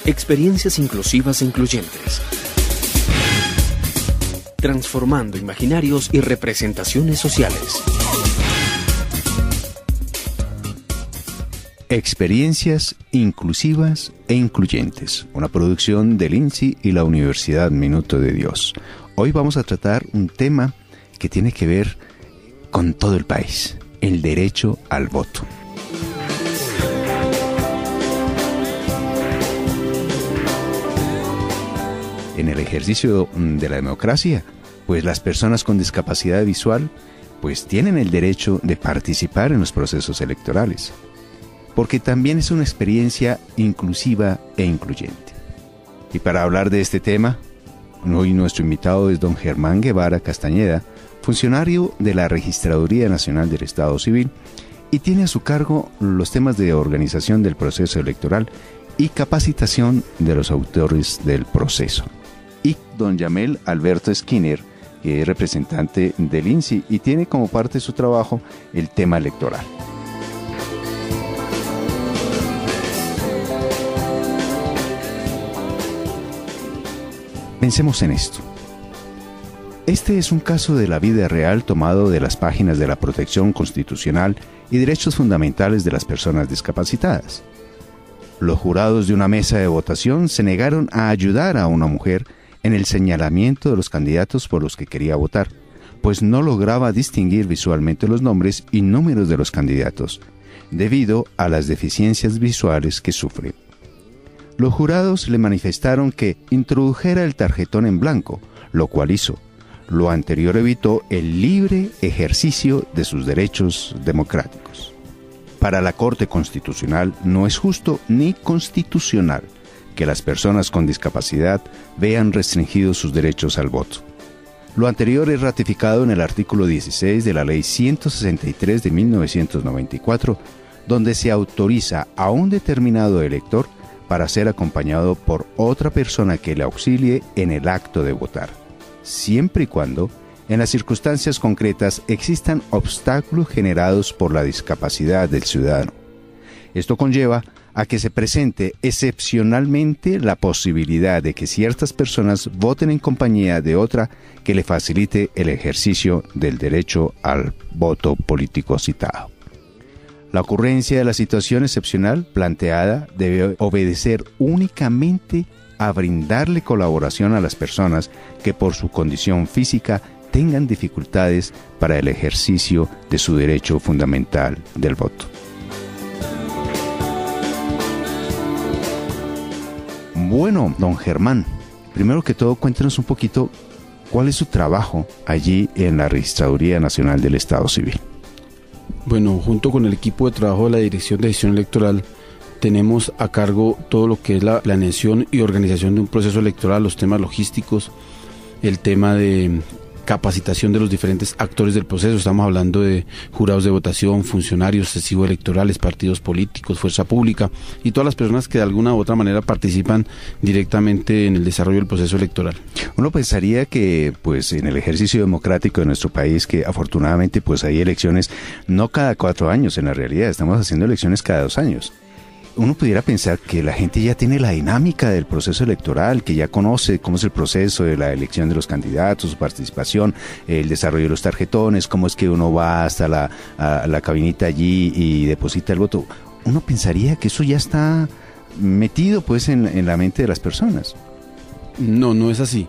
Experiencias inclusivas e incluyentes. Transformando imaginarios y representaciones sociales. Experiencias inclusivas e incluyentes, una producción del INSI y la Universidad Minuto de Dios. Hoy vamos a tratar un tema que tiene que ver con todo el país, el derecho al voto. En el ejercicio de la democracia, pues las personas con discapacidad visual, pues tienen el derecho de participar en los procesos electorales, porque también es una experiencia inclusiva e incluyente. Y para hablar de este tema, hoy nuestro invitado es don Germán Guevara Castañeda, funcionario de la Registraduría Nacional del Estado Civil, y tiene a su cargo los temas de organización del proceso electoral y capacitación de los autores del proceso. Y don Yamel Alberto Skinner, que es representante del INSI y tiene como parte de su trabajo el tema electoral. Pensemos en esto. Este es un caso de la vida real tomado de las páginas de la Protección Constitucional y Derechos Fundamentales de las Personas Discapacitadas. Los jurados de una mesa de votación se negaron a ayudar a una mujer en el señalamiento de los candidatos por los que quería votar, pues no lograba distinguir visualmente los nombres y números de los candidatos, debido a las deficiencias visuales que sufre. Los jurados le manifestaron que introdujera el tarjetón en blanco, lo cual hizo. Lo anterior evitó el libre ejercicio de sus derechos democráticos. Para la Corte Constitucional no es justo ni constitucional que las personas con discapacidad vean restringidos sus derechos al voto. Lo anterior es ratificado en el artículo 16 de la Ley 163 de 1994, donde se autoriza a un determinado elector para ser acompañado por otra persona que le auxilie en el acto de votar, siempre y cuando en las circunstancias concretas existan obstáculos generados por la discapacidad del ciudadano. Esto conlleva a que se presente excepcionalmente la posibilidad de que ciertas personas voten en compañía de otra que le facilite el ejercicio del derecho al voto político citado. La ocurrencia de la situación excepcional planteada debe obedecer únicamente a brindarle colaboración a las personas que por su condición física tengan dificultades para el ejercicio de su derecho fundamental del voto. Bueno, don Germán, primero que todo cuéntenos un poquito cuál es su trabajo allí en la Registraduría Nacional del Estado Civil. Bueno, junto con el equipo de trabajo de la Dirección de Gestión Electoral, tenemos a cargo todo lo que es la planeación y organización de un proceso electoral, los temas logísticos, el tema de capacitación de los diferentes actores del proceso. Estamos hablando de jurados de votación, funcionarios testigos electorales, partidos políticos, fuerza pública y todas las personas que de alguna u otra manera participan directamente en el desarrollo del proceso electoral. Uno pensaría que pues en el ejercicio democrático de nuestro país, que afortunadamente pues hay elecciones no cada 4 años, en la realidad estamos haciendo elecciones cada 2 años. Uno pudiera pensar que la gente ya tiene la dinámica del proceso electoral, que ya conoce cómo es el proceso de la elección de los candidatos, su participación, el desarrollo de los tarjetones, cómo es que uno va hasta la cabinita allí y deposita el voto. Uno pensaría que eso ya está metido pues en la mente de las personas. No, no es así.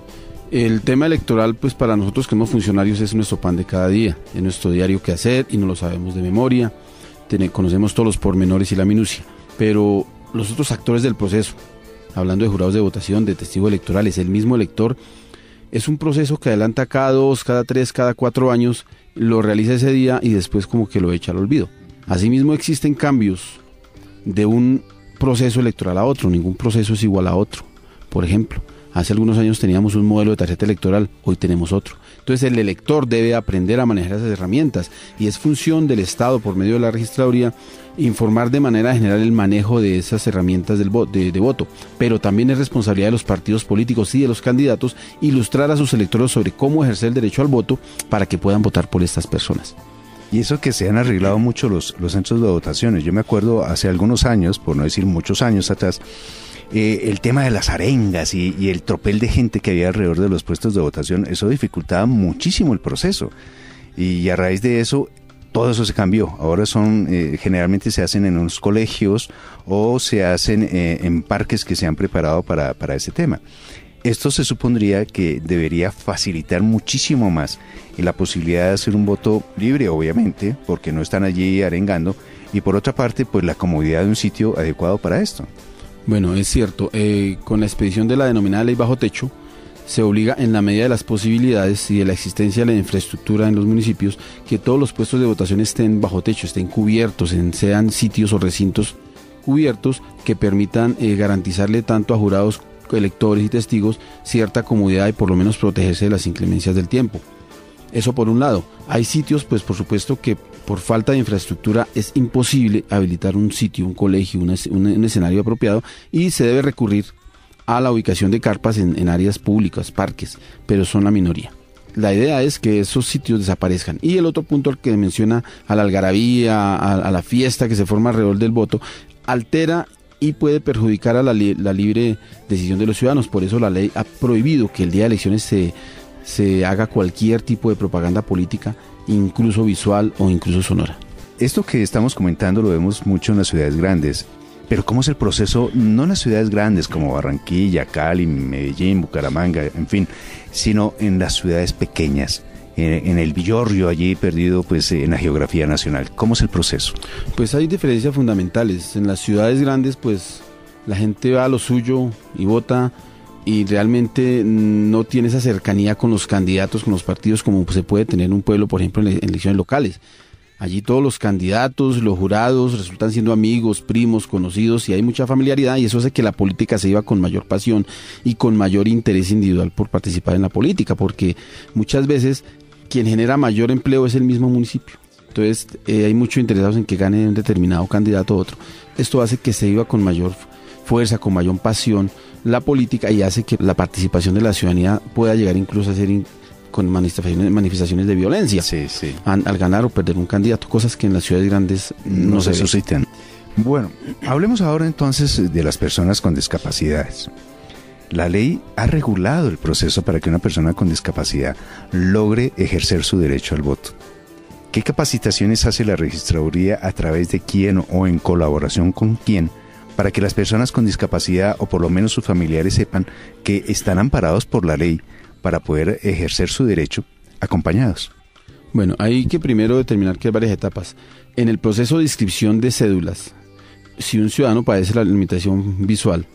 El tema electoral, pues para nosotros que somos funcionarios es nuestro pan de cada día, es nuestro diario que hacer y no lo sabemos de memoria, conocemos todos los pormenores y la minucia. Pero los otros actores del proceso, hablando de jurados de votación, de testigos electorales, el mismo elector, es un proceso que adelanta cada 2, cada 3, cada 4 años, lo realiza ese día y después como que lo echa al olvido. Asimismo existen cambios de un proceso electoral a otro, ningún proceso es igual a otro. Por ejemplo, hace algunos años teníamos un modelo de tarjeta electoral, hoy tenemos otro. Entonces el elector debe aprender a manejar esas herramientas y es función del Estado por medio de la registraduría informar de manera general el manejo de esas herramientas de voto, pero también es responsabilidad de los partidos políticos y de los candidatos ilustrar a sus electores sobre cómo ejercer el derecho al voto para que puedan votar por estas personas. Y eso que se han arreglado mucho los centros de votaciones. Yo me acuerdo hace algunos años, por no decir muchos años atrás, El tema de las arengas y el tropel de gente que había alrededor de los puestos de votación, eso dificultaba muchísimo el proceso. Y a raíz de eso, todo eso se cambió. Ahora generalmente se hacen en unos colegios o se hacen en parques que se han preparado para ese tema. Esto se supondría que debería facilitar muchísimo más la posibilidad de hacer un voto libre, obviamente, porque no están allí arengando, y por otra parte, pues la comodidad de un sitio adecuado para esto. Bueno, es cierto, con la expedición de la denominada ley bajo techo, se obliga en la medida de las posibilidades y de la existencia de la infraestructura en los municipios que todos los puestos de votación estén bajo techo, estén cubiertos, sean sitios o recintos cubiertos que permitan garantizarle tanto a jurados, electores y testigos cierta comodidad y por lo menos protegerse de las inclemencias del tiempo. Eso por un lado. Hay sitios, pues por supuesto que por falta de infraestructura es imposible habilitar un sitio, un colegio, un escenario apropiado, y se debe recurrir a la ubicación de carpas en áreas públicas, parques, pero son la minoría. La idea es que esos sitios desaparezcan. Y el otro punto al que menciona, a la algarabía, a la fiesta que se forma alrededor del voto, altera y puede perjudicar a la libre decisión de los ciudadanos. Por eso la ley ha prohibido que el día de elecciones se haga cualquier tipo de propaganda política, incluso visual o incluso sonora. Esto que estamos comentando lo vemos mucho en las ciudades grandes, pero ¿cómo es el proceso? No en las ciudades grandes como Barranquilla, Cali, Medellín, Bucaramanga, en fin, sino en las ciudades pequeñas, en el Villorrio, allí perdido pues en la geografía nacional. ¿Cómo es el proceso? Pues hay diferencias fundamentales. En las ciudades grandes pues la gente va a lo suyo y vota, y realmente no tiene esa cercanía con los candidatos, con los partidos, como se puede tener en un pueblo, por ejemplo, en elecciones locales. Allí todos los candidatos, los jurados resultan siendo amigos, primos, conocidos, y hay mucha familiaridad, y eso hace que la política se viva con mayor pasión y con mayor interés individual por participar en la política, porque muchas veces quien genera mayor empleo es el mismo municipio. Entonces hay muchos interesados en que gane un determinado candidato u otro. Esto hace que se viva con mayor fuerza, con mayor pasión la política, y hace que la participación de la ciudadanía pueda llegar incluso a ser con manifestaciones de violencia, sí. Al ganar o perder un candidato, cosas que en las ciudades grandes no se suscitan. Bueno, hablemos ahora entonces de las personas con discapacidades. La ley ha regulado el proceso para que una persona con discapacidad logre ejercer su derecho al voto. ¿Qué capacitaciones hace la registraduría, a través de quién o en colaboración con quién, para que las personas con discapacidad o por lo menos sus familiares sepan que están amparados por la ley para poder ejercer su derecho acompañados? Bueno, hay que primero determinar que hay varias etapas. En el proceso de inscripción de cédulas, si un ciudadano padece la limitación visual,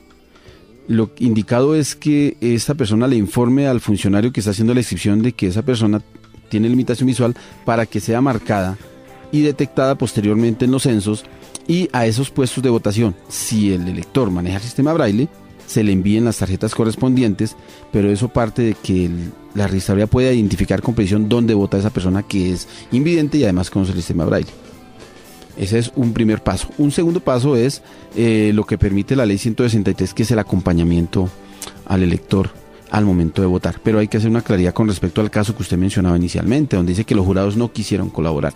lo indicado es que esta persona le informe al funcionario que está haciendo la inscripción de que esa persona tiene limitación visual, para que sea marcada y detectada posteriormente en los censos, y a esos puestos de votación, si el elector maneja el sistema braille, se le envíen las tarjetas correspondientes, pero eso parte de que la registraduría pueda identificar con precisión dónde vota esa persona que es invidente y además conoce el sistema braille. Ese es un primer paso. Un segundo paso es lo que permite la ley 163, que es el acompañamiento al elector al momento de votar. Pero hay que hacer una claridad con respecto al caso que usted mencionaba inicialmente, donde dice que los jurados no quisieron colaborar.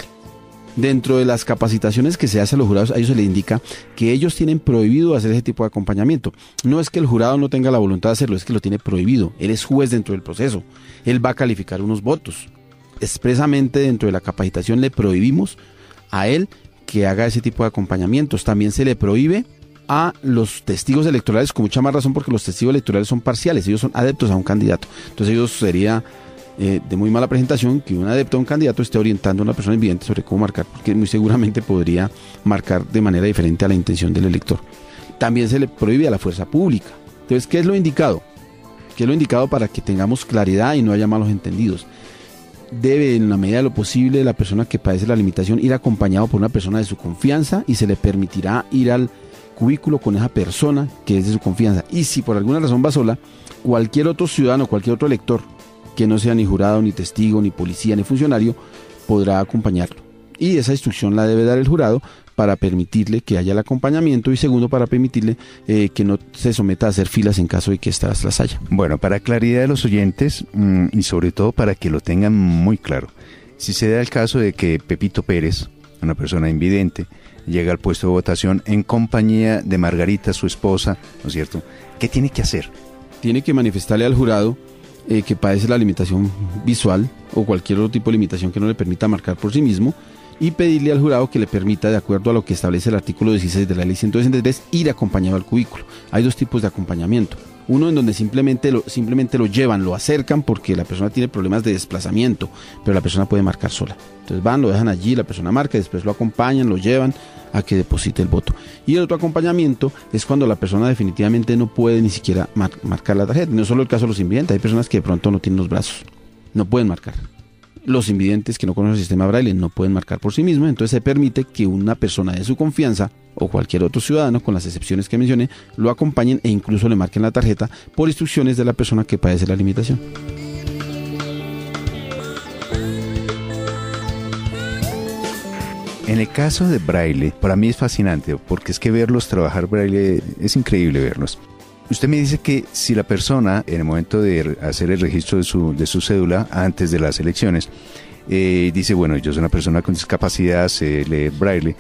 Dentro de las capacitaciones que se hace a los jurados, a ellos se les indica que ellos tienen prohibido hacer ese tipo de acompañamiento. No es que el jurado no tenga la voluntad de hacerlo, es que lo tiene prohibido. Él es juez dentro del proceso. Él va a calificar unos votos. Expresamente dentro de la capacitación le prohibimos a él que haga ese tipo de acompañamientos. También se le prohíbe a los testigos electorales, con mucha más razón, porque los testigos electorales son parciales, ellos son adeptos a un candidato. Entonces ellos sería de muy mala presentación que un adepto a un candidato esté orientando a una persona invidente sobre cómo marcar, porque muy seguramente podría marcar de manera diferente a la intención del elector. También se le prohíbe a la fuerza pública. Entonces, ¿qué es lo indicado? ¿Qué es lo indicado para que tengamos claridad y no haya malos entendidos? Debe, en la medida de lo posible, la persona que padece la limitación ir acompañado por una persona de su confianza, y se le permitirá ir al cubículo con esa persona que es de su confianza. Y si por alguna razón va sola, cualquier otro ciudadano, cualquier otro elector que no sea ni jurado, ni testigo, ni policía, ni funcionario, podrá acompañarlo. Y esa instrucción la debe dar el jurado para permitirle que haya el acompañamiento, y segundo, para permitirle que no se someta a hacer filas en caso de que estas las haya. Bueno, para claridad de los oyentes y sobre todo para que lo tengan muy claro, si se da el caso de que Pepito Pérez, una persona invidente, llega al puesto de votación en compañía de Margarita, su esposa, ¿no es cierto? ¿Qué tiene que hacer? Tiene que manifestarle al jurado que padece la limitación visual o cualquier otro tipo de limitación que no le permita marcar por sí mismo, y pedirle al jurado que le permita, de acuerdo a lo que establece el artículo 16 de la ley 163, ir acompañado al cubículo. Hay dos tipos de acompañamiento. Uno en donde simplemente lo llevan, lo acercan porque la persona tiene problemas de desplazamiento, pero la persona puede marcar sola. Entonces van, lo dejan allí, la persona marca, después lo acompañan, lo llevan a que deposite el voto. Y el otro acompañamiento es cuando la persona definitivamente no puede ni siquiera marcar la tarjeta. No es solo el caso de los invidentes, hay personas que de pronto no tienen los brazos, no pueden marcar. Los invidentes que no conocen el sistema braille no pueden marcar por sí mismos, entonces se permite que una persona de su confianza o cualquier otro ciudadano, con las excepciones que mencioné, lo acompañen e incluso le marquen la tarjeta por instrucciones de la persona que padece la limitación. En el caso de braille, para mí es fascinante, porque es que verlos trabajar braille es increíble verlos. Usted me dice que si la persona, en el momento de hacer el registro de su cédula, antes de las elecciones, dice, bueno, yo soy una persona con discapacidad, sé leer braille,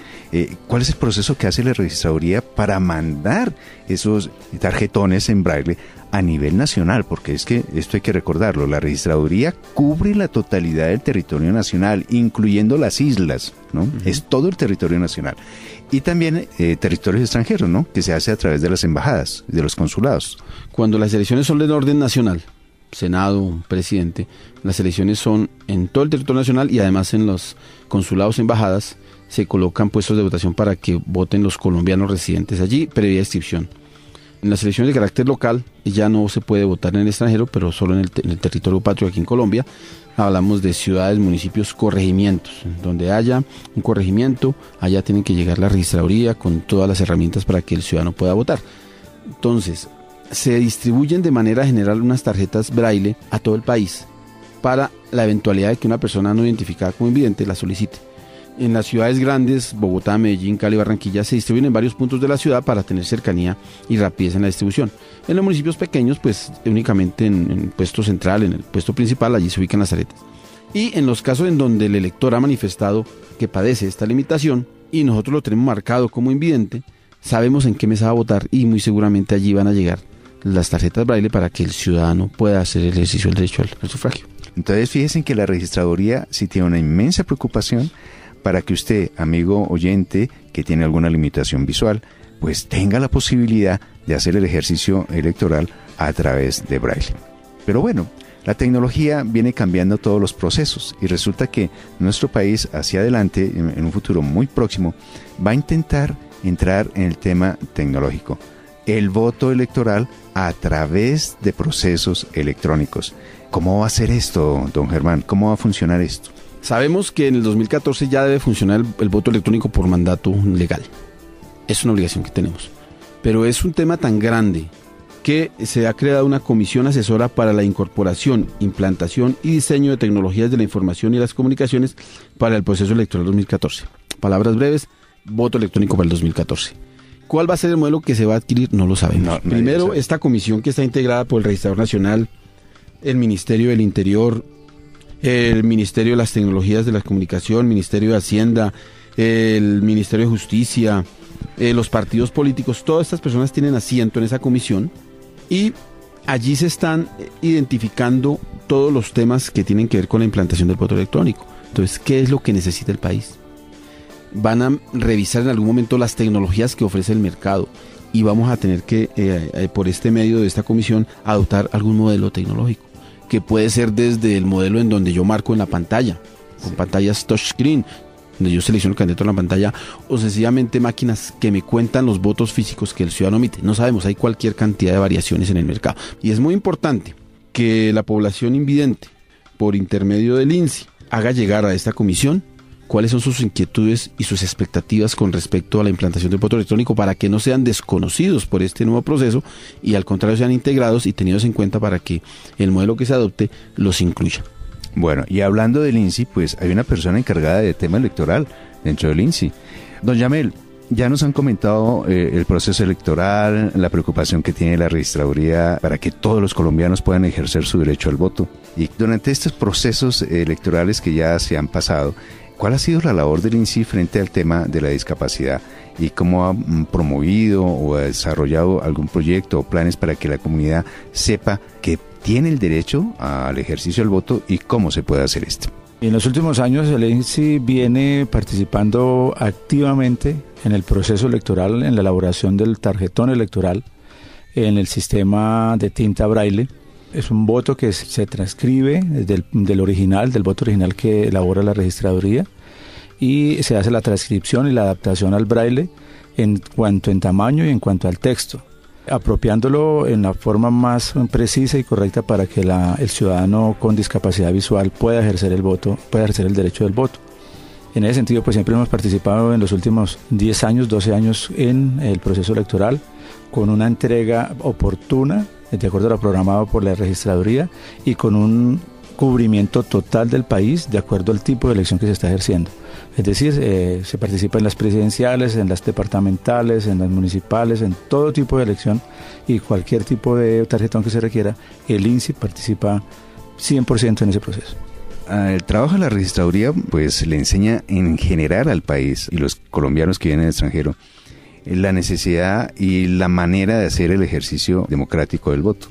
¿cuál es el proceso que hace la registraduría para mandar esos tarjetones en braille a nivel nacional? Porque es que esto hay que recordarlo, la registraduría cubre la totalidad del territorio nacional, incluyendo las islas, ¿no? Uh-huh. Es todo el territorio nacional. Y también territorios extranjeros, ¿no? Que se hace a través de las embajadas, de los consulados. Cuando las elecciones son de orden nacional, Senado, presidente, las elecciones son en todo el territorio nacional y además en los consulados, embajadas, se colocan puestos de votación para que voten los colombianos residentes allí, previa inscripción. En las elecciones de carácter local ya no se puede votar en el extranjero, pero solo en el territorio patrio aquí en Colombia. Hablamos de ciudades, municipios, corregimientos. Donde haya un corregimiento, allá tienen que llegar la registraduría con todas las herramientas para que el ciudadano pueda votar. Entonces, se distribuyen de manera general unas tarjetas braille a todo el país para la eventualidad de que una persona no identificada como invidente la solicite. En las ciudades grandes, Bogotá, Medellín, Cali, Barranquilla, se distribuyen en varios puntos de la ciudad para tener cercanía y rapidez en la distribución. En los municipios pequeños, pues únicamente en el puesto central, en el puesto principal, allí se ubican las tarjetas. Y en los casos en donde el elector ha manifestado que padece esta limitación y nosotros lo tenemos marcado como invidente, sabemos en qué mesa va a votar y muy seguramente allí van a llegar las tarjetas braille para que el ciudadano pueda hacer el ejercicio del derecho al sufragio. Entonces fíjense que la registraduría sí tiene una inmensa preocupación para que usted, amigo oyente, que tiene alguna limitación visual, pues tenga la posibilidad de hacer el ejercicio electoral a través de braille. Pero bueno, la tecnología viene cambiando todos los procesos y resulta que nuestro país hacia adelante, en un futuro muy próximo, va a intentar entrar en el tema tecnológico. El voto electoral a través de procesos electrónicos. ¿Cómo va a ser esto, don Germán? ¿Cómo va a funcionar esto? Sabemos que en el 2014 ya debe funcionar el voto electrónico por mandato legal. Es una obligación que tenemos. Pero es un tema tan grande que se ha creado una comisión asesora para la incorporación, implantación y diseño de tecnologías de la información y las comunicaciones para el proceso electoral 2014. Palabras breves, voto electrónico para el 2014. ¿Cuál va a ser el modelo que se va a adquirir? No lo sabemos. Primero, esta comisión que está integrada por el Registrador Nacional, el Ministerio del Interior, el Ministerio de las Tecnologías de la Comunicación, Ministerio de Hacienda, el Ministerio de Justicia, los partidos políticos, todas estas personas tienen asiento en esa comisión y allí se están identificando todos los temas que tienen que ver con la implantación del voto electrónico. Entonces, ¿qué es lo que necesita el país? Van a revisar en algún momento las tecnologías que ofrece el mercado y vamos a tener que, por este medio de esta comisión, adoptar algún modelo tecnológico, que puede ser desde el modelo en donde yo marco en la pantalla, con pantallas touchscreen, donde yo selecciono el candidato en la pantalla, o sencillamente máquinas que me cuentan los votos físicos que el ciudadano emite. No sabemos, hay cualquier cantidad de variaciones en el mercado. Y es muy importante que la población invidente, por intermedio del INSI, haga llegar a esta comisión cuáles son sus inquietudes y sus expectativas con respecto a la implantación del voto electrónico para que no sean desconocidos por este nuevo proceso y al contrario sean integrados y tenidos en cuenta para que el modelo que se adopte los incluya. Bueno, y hablando del INSI, pues hay una persona encargada del tema electoral dentro del INSI. Don Yamel, ya nos han comentado el proceso electoral, la preocupación que tiene la registraduría para que todos los colombianos puedan ejercer su derecho al voto. Y durante estos procesos electorales que ya se han pasado, ¿Cuál ha sido la labor del INSI frente al tema de la discapacidad y cómo ha promovido o ha desarrollado algún proyecto o planes para que la comunidad sepa que tiene el derecho al ejercicio del voto y cómo se puede hacer esto? En los últimos años el INSI viene participando activamente en el proceso electoral, en la elaboración del tarjetón electoral, en el sistema de tinta braille. Es un voto que se transcribe del original, del voto original que elabora la registraduría, y se hace la transcripción y la adaptación al braille en cuanto en tamaño y en cuanto al texto, apropiándolo en la forma más precisa y correcta para que el ciudadano con discapacidad visual pueda ejercer el voto, pueda ejercer el derecho del voto. En ese sentido, pues siempre hemos participado en los últimos 10 años, 12 años en el proceso electoral, con una entrega oportuna, de acuerdo a lo programado por la registraduría, y con un cubrimiento total del país de acuerdo al tipo de elección que se está ejerciendo. Es decir, se participa en las presidenciales, en las departamentales, en las municipales, en todo tipo de elección y cualquier tipo de tarjetón que se requiera, el INSI participa 100% en ese proceso. El trabajo de la registraduría pues le enseña en general al país y los colombianos que vienen del extranjero la necesidad y la manera de hacer el ejercicio democrático del voto.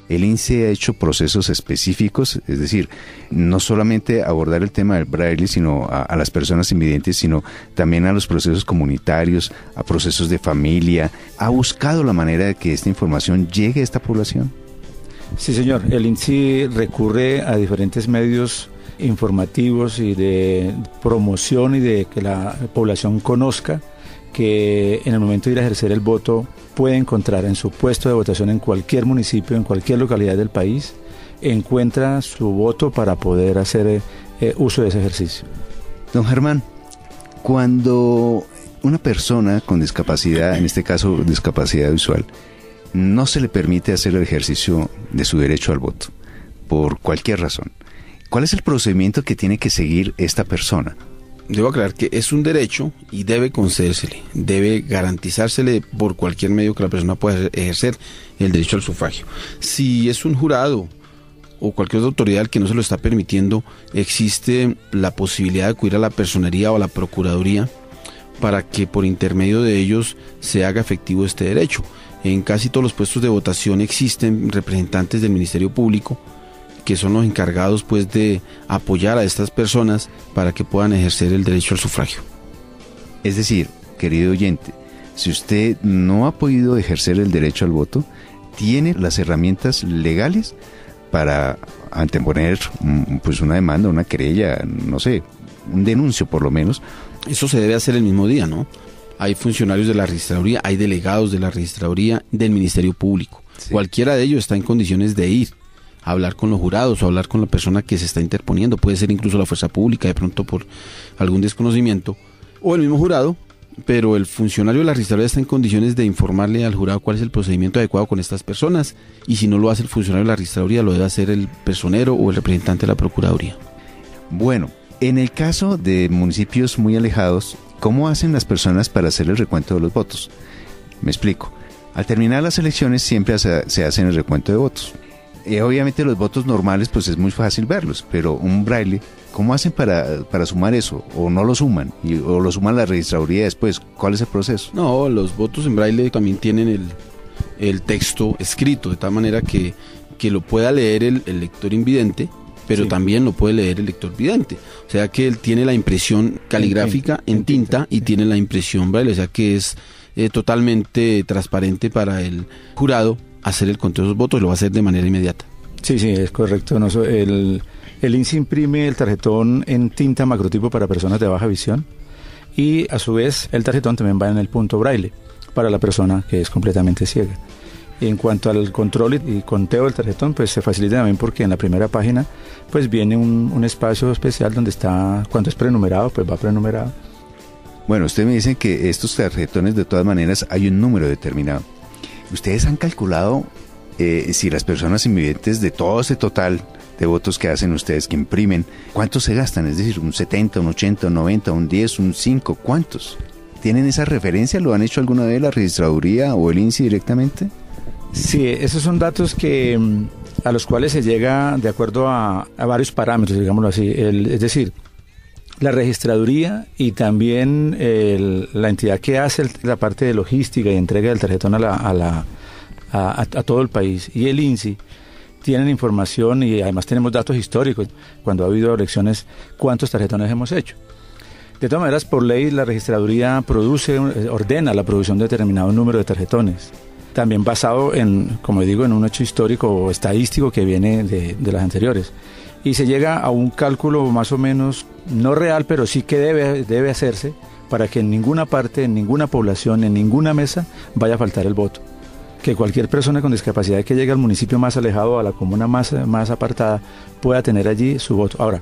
El INSI ha hecho procesos específicos, es decir, no solamente abordar el tema del braille, sino a las personas invidentes, sino también a los procesos comunitarios, a procesos de familia. ¿Ha buscado la manera de que esta información llegue a esta población? Sí, señor. El INSI recurre a diferentes medios informativos y de promoción y de que la población conozca que en el momento de ir a ejercer el voto puede encontrar en su puesto de votación en cualquier municipio, en cualquier localidad del país, encuentra su voto para poder hacer uso de ese ejercicio. Don Germán, cuando una persona con discapacidad, en este caso discapacidad visual, no se le permite hacer el ejercicio de su derecho al voto, por cualquier razón, ¿cuál es el procedimiento que tiene que seguir esta persona? Debo aclarar que es un derecho y debe concedérsele, debe garantizársele por cualquier medio que la persona pueda ejercer el derecho al sufragio. Si es un jurado o cualquier otra autoridad al que no se lo está permitiendo, existe la posibilidad de acudir a la personería o a la procuraduría para que por intermedio de ellos se haga efectivo este derecho. En casi todos los puestos de votación existen representantes del Ministerio Público que son los encargados pues de apoyar a estas personas para que puedan ejercer el derecho al sufragio. Es decir, querido oyente, si usted no ha podido ejercer el derecho al voto, tiene las herramientas legales para anteponer pues una demanda, una querella, no sé, un denuncio por lo menos. Eso se debe hacer el mismo día, ¿no? Hay funcionarios de la registraduría, hay delegados de la registraduría, del Ministerio Público. Sí. Cualquiera de ellos está en condiciones de ir a hablar con los jurados o hablar con la persona que se está interponiendo. Puede ser incluso la fuerza pública, de pronto por algún desconocimiento, o el mismo jurado, pero el funcionario de la registraduría está en condiciones de informarle al jurado cuál es el procedimiento adecuado con estas personas, y si no lo hace el funcionario de la registraduría, lo debe hacer el personero o el representante de la procuraduría. Bueno, en el caso de municipios muy alejados, ¿cómo hacen las personas para hacer el recuento de los votos? Me explico. Al terminar las elecciones siempre se hace el recuento de votos. Obviamente los votos normales pues es muy fácil verlos, pero un braille, ¿cómo hacen para sumar eso? ¿O no lo suman? ¿O lo suman la registraduría después? ¿Cuál es el proceso? No, los votos en braille también tienen el texto escrito, de tal manera que lo pueda leer el lector invidente, pero sí, también lo puede leer el lector vidente. O sea que él tiene la impresión caligráfica en tinta y tiene la impresión braille, o sea que es totalmente transparente para el jurado hacer el conteo de los votos, y lo va a hacer de manera inmediata. Sí, es correcto. El INSI imprime el tarjetón en tinta macrotipo para personas de baja visión, y a su vez el tarjetón también va en el punto braille para la persona que es completamente ciega. Y en cuanto al control y conteo del tarjetón, pues se facilita también porque en la primera página pues viene un espacio especial donde está, cuando es prenumerado, pues va prenumerado. Bueno, usted me dice que estos tarjetones de todas maneras hay un número determinado. ¿Ustedes han calculado si las personas invidentes de todo ese total de votos que hacen ustedes, que imprimen, cuántos se gastan? Es decir, un 70, un 80, un 90, un 10, un 5, ¿cuántos? ¿Tienen esa referencia? ¿Lo han hecho alguna vez la registraduría o el INSI directamente? Sí, esos son datos a los cuales se llega de acuerdo a varios parámetros, digámoslo así. Es decir, la registraduría y también la entidad que hace la parte de logística y entrega del tarjetón a todo el país y el INSI tienen información y además tenemos datos históricos cuando ha habido elecciones, cuántos tarjetones hemos hecho. De todas maneras, por ley, la registraduría ordena la producción de determinado número de tarjetones, también basado en, como digo, en un hecho histórico o estadístico que viene de las anteriores. Y se llega a un cálculo más o menos, no real, pero sí que debe hacerse para que en ninguna parte, en ninguna población, en ninguna mesa vaya a faltar el voto. Que cualquier persona con discapacidad que llegue al municipio más alejado, a la comuna más apartada, pueda tener allí su voto. Ahora,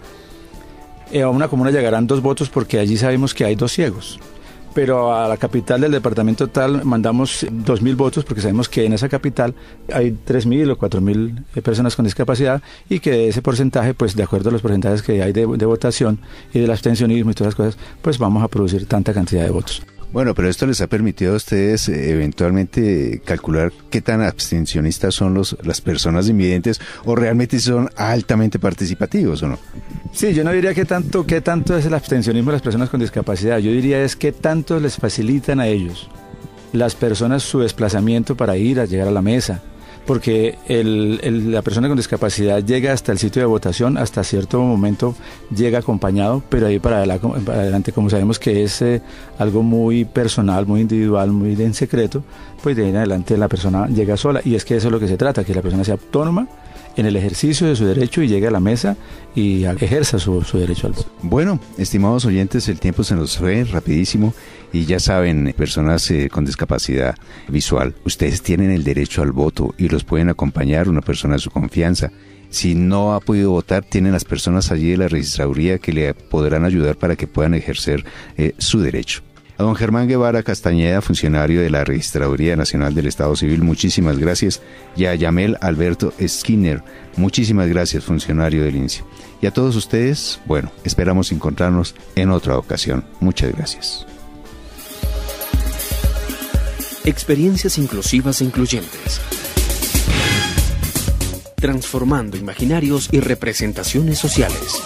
a una comuna llegarán 2 votos porque allí sabemos que hay 2 ciegos. Pero a la capital del departamento tal mandamos 2.000 votos porque sabemos que en esa capital hay 3.000 o 4.000 personas con discapacidad y que de ese porcentaje, pues de acuerdo a los porcentajes que hay de votación y del abstencionismo y todas esas cosas, pues vamos a producir tanta cantidad de votos. Bueno, pero esto les ha permitido a ustedes eventualmente calcular qué tan abstencionistas son las personas invidentes o realmente son altamente participativos, ¿o no? Sí, yo no diría qué tanto es el abstencionismo de las personas con discapacidad. Yo diría es qué tanto les facilitan a ellos, las personas, su desplazamiento para ir a llegar a la mesa. Porque la persona con discapacidad llega hasta el sitio de votación, hasta cierto momento llega acompañado, pero ahí para adelante, como sabemos que es algo muy personal, muy individual, muy en secreto, pues de ahí en adelante la persona llega sola. Y es que eso es lo que se trata, que la persona sea autónoma en el ejercicio de su derecho y llegue a la mesa y ejerza su derecho al voto. Bueno, estimados oyentes, el tiempo se nos fue rapidísimo y ya saben, personas con discapacidad visual, ustedes tienen el derecho al voto y los pueden acompañar una persona de su confianza. Si no ha podido votar, tienen las personas allí de la registraduría que le podrán ayudar para que puedan ejercer su derecho. A don Germán Guevara Castañeda, funcionario de la Registraduría Nacional del Estado Civil, muchísimas gracias. Y a Yamel Alberto Skinner, muchísimas gracias, funcionario del INSI. Y a todos ustedes, bueno, esperamos encontrarnos en otra ocasión. Muchas gracias. Experiencias inclusivas e incluyentes. Transformando imaginarios y representaciones sociales.